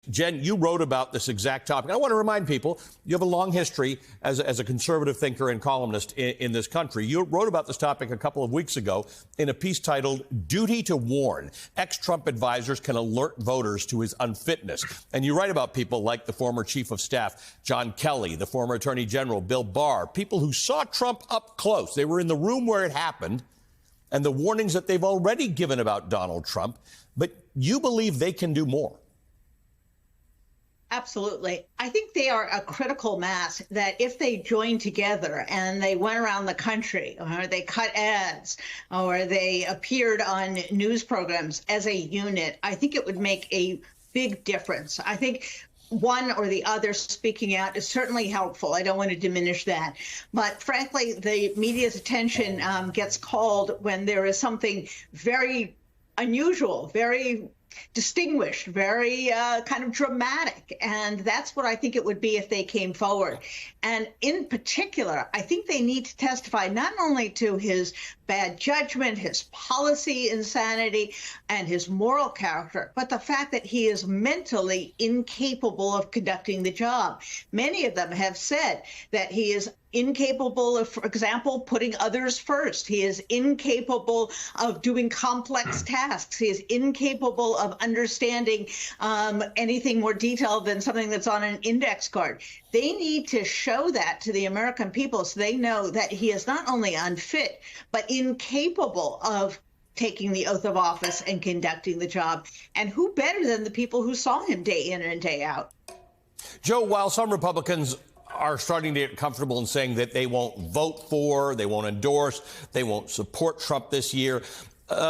Jen, you wrote about this exact topic. I want to remind people, you have a long history as a conservative thinker and columnist in this country. You wrote about this topic a couple of weeks ago in a piece titled Duty to Warn. Ex-Trump advisors can alert voters to his unfitness. And you write about people like the former chief of staff, John Kelly, the former attorney general, Bill Barr, people who saw Trump up close. They were in the room where it happened, and the warnings that they've already given about Donald Trump. But you believe they can do more. Absolutely. I think they are a critical mass that if they joined together and they went around the country, or they cut ads, or they appeared on news programs as a unit, I think it would make a big difference. I think one or the other speaking out is certainly helpful. I don't want to diminish that. But frankly, the media's attention gets called when there is something very unusual, very distinguished, very kind of dramatic. And that's what I think it would be if they came forward. And in particular, I think they need to testify not only to his bad judgment, his policy insanity, and his moral character, but the fact that he is mentally incapable of conducting the job. Many of them have said that he is incapable of, for example, putting others first. He is incapable of doing complex tasks. He is incapable of understanding anything more detailed than something that's on an index card. They need to show that to the American people so they know that he is not only unfit, but incapable of taking the oath of office and conducting the job. And who better than the people who saw him day in and day out? Joe, while some Republicans are starting to get comfortable in saying that they won't vote for, they won't endorse, they won't support Trump this year,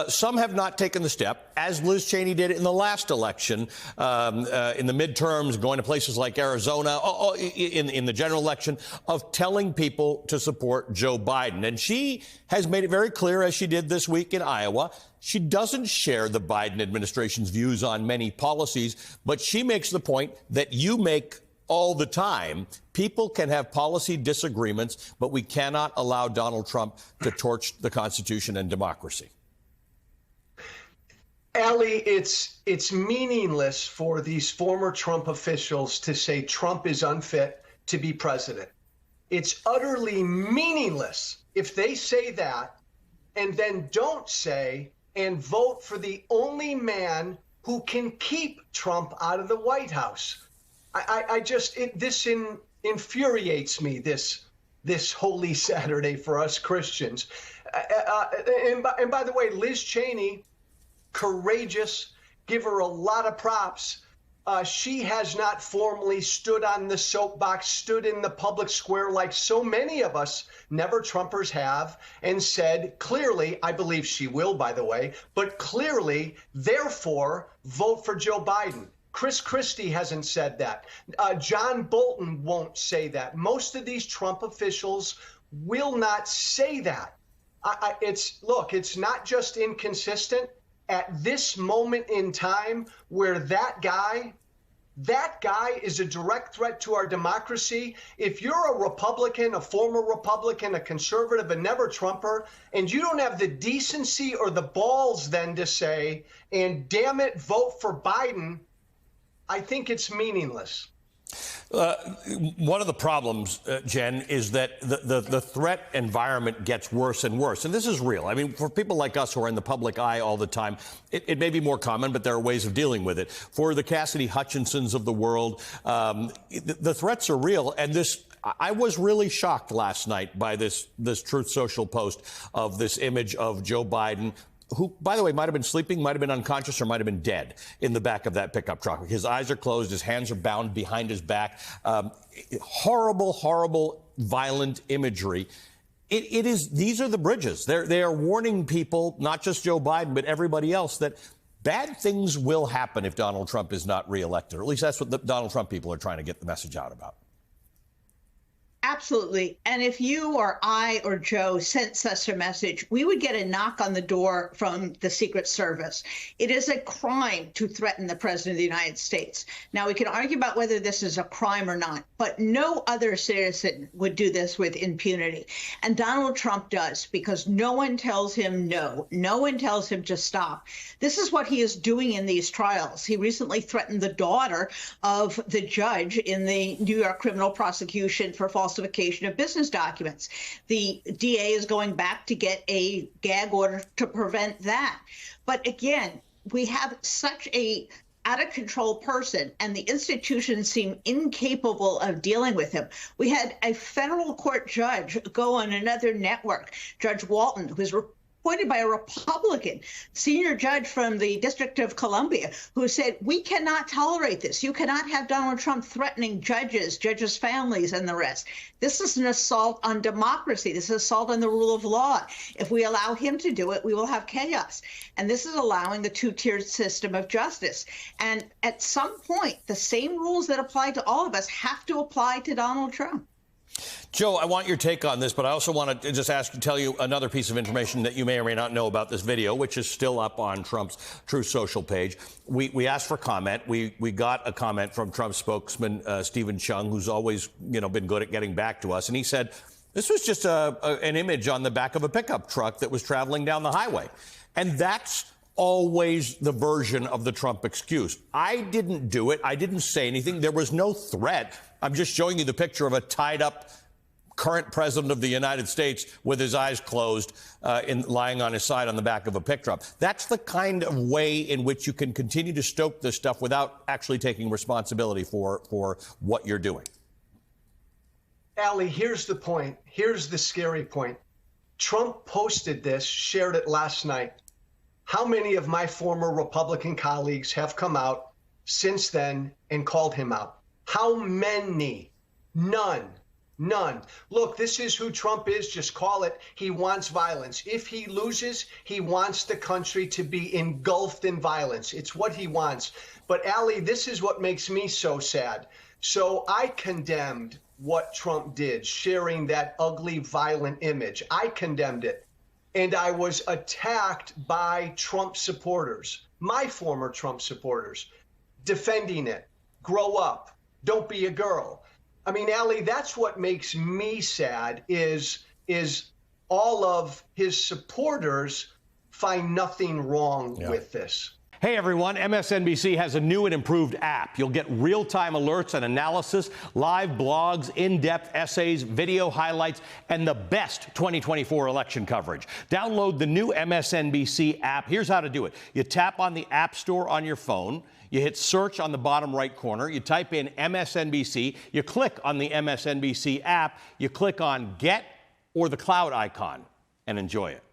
some have not taken the step, as Liz Cheney did in the last election, in the midterms, going to places like Arizona, in the general election, of telling people to support Joe Biden. And she has made it very clear, as she did this week in Iowa, she doesn't share the Biden administration's views on many policies, but she makes the point that you make all the time. People can have policy disagreements, but we cannot allow Donald Trump to torch the Constitution and democracy. Allie, it's meaningless for these former Trump officials to say Trump is unfit to be president. It's utterly meaningless if they say that and then don't say and vote for the only man who can keep Trump out of the White House. This infuriates me, this Holy Saturday for us Christians. And by the way, Liz Cheney, courageous, give her a lot of props. She has not formally stood on the soapbox, stood in the public square like so many of us never Trumpers have, and said clearly, I believe she will, by the way, but clearly, therefore, vote for Joe Biden. Chris Christie hasn't said that. John Bolton won't say that. Most of these Trump officials will not say that. It's not just inconsistent. At this moment in time where that guy is a direct threat to our democracy. If you're a Republican, a former Republican, a conservative, a never Trumper, and you don't have the decency or the balls then to say, and damn it, vote for Biden, I think it's meaningless. One of the problems, Jen, is that the threat environment gets worse and worse. And this is real. I mean, for people like us who are in the public eye all the time, it may be more common, but there are ways of dealing with it. For the Cassidy Hutchinsons of the world, the threats are real. And I was really shocked last night by this Truth Social post of this image of Joe Biden, who, by the way, might have been sleeping, might have been unconscious, or might have been dead in the back of that pickup truck. His eyes are closed. His hands are bound behind his back. Horrible, horrible, violent imagery. These are the bridges. They are warning people, not just Joe Biden, but everybody else, that bad things will happen if Donald Trump is not reelected. Or at least that's what the Donald Trump people are trying to get the message out about. Absolutely. And if you or I or Joe sent such a message, we would get a knock on the door from the Secret Service. It is a crime to threaten the President of the United States. Now, we can argue about whether this is a crime or not, but no other citizen would do this with impunity. And Donald Trump does, because no one tells him no. No one tells him to stop. This is what he is doing in these trials. He recently threatened the daughter of the judge in the New York criminal prosecution for falsification of business documents. The DA is going back to get a gag order to prevent that. But again, we have such a out of control person, and the institutions seem incapable of dealing with him. We had a federal court judge go on another network, Judge Walton, who was appointed by a Republican senior judge from the District of Columbia, who said, we cannot tolerate this. You cannot have Donald Trump threatening judges, judges' families, and the rest. This is an assault on democracy. This is an assault on the rule of law. If we allow him to do it, we will have chaos. And this is allowing the two-tiered system of justice. And at some point, the same rules that apply to all of us have to apply to Donald Trump. Joe, I want your take on this, but I also want to just tell you another piece of information that you may or may not know about this video, which is still up on Trump's Truth Social page. We asked for comment. We got a comment from Trump spokesman Stephen Chung, who's always been good at getting back to us, and he said this was just an image on the back of a pickup truck that was traveling down the highway, and that's always the version of the Trump excuse. I didn't do it. I didn't say anything. There was no threat. I'm just showing you the picture of a tied up current president of the United States with his eyes closed, lying on his side on the back of a pickup. That's the kind of way in which you can continue to stoke this stuff without actually taking responsibility for what you're doing. Allie, here's the point. Here's the scary point. Trump posted this, shared it last night. How many of my former Republican colleagues have come out since then and called him out? How many? None. None. Look, this is who Trump is. Just call it. He wants violence. If he loses, he wants the country to be engulfed in violence. It's what he wants. But Allie, this is what makes me so sad. So I condemned what Trump did, sharing that ugly, violent image. I condemned it. And I was attacked by Trump supporters, my former Trump supporters, defending it. Grow up. Don't be a girl. I mean, Allie, that's what makes me sad is all of his supporters find nothing wrong with this. Hey, everyone, MSNBC has a new and improved app. You'll get real-time alerts and analysis, live blogs, in-depth essays, video highlights, and the best 2024 election coverage. Download the new MSNBC app. Here's how to do it. You tap on the App Store on your phone. You hit search on the bottom right corner. You type in MSNBC. You click on the MSNBC app. You click on Get or the cloud icon and enjoy it.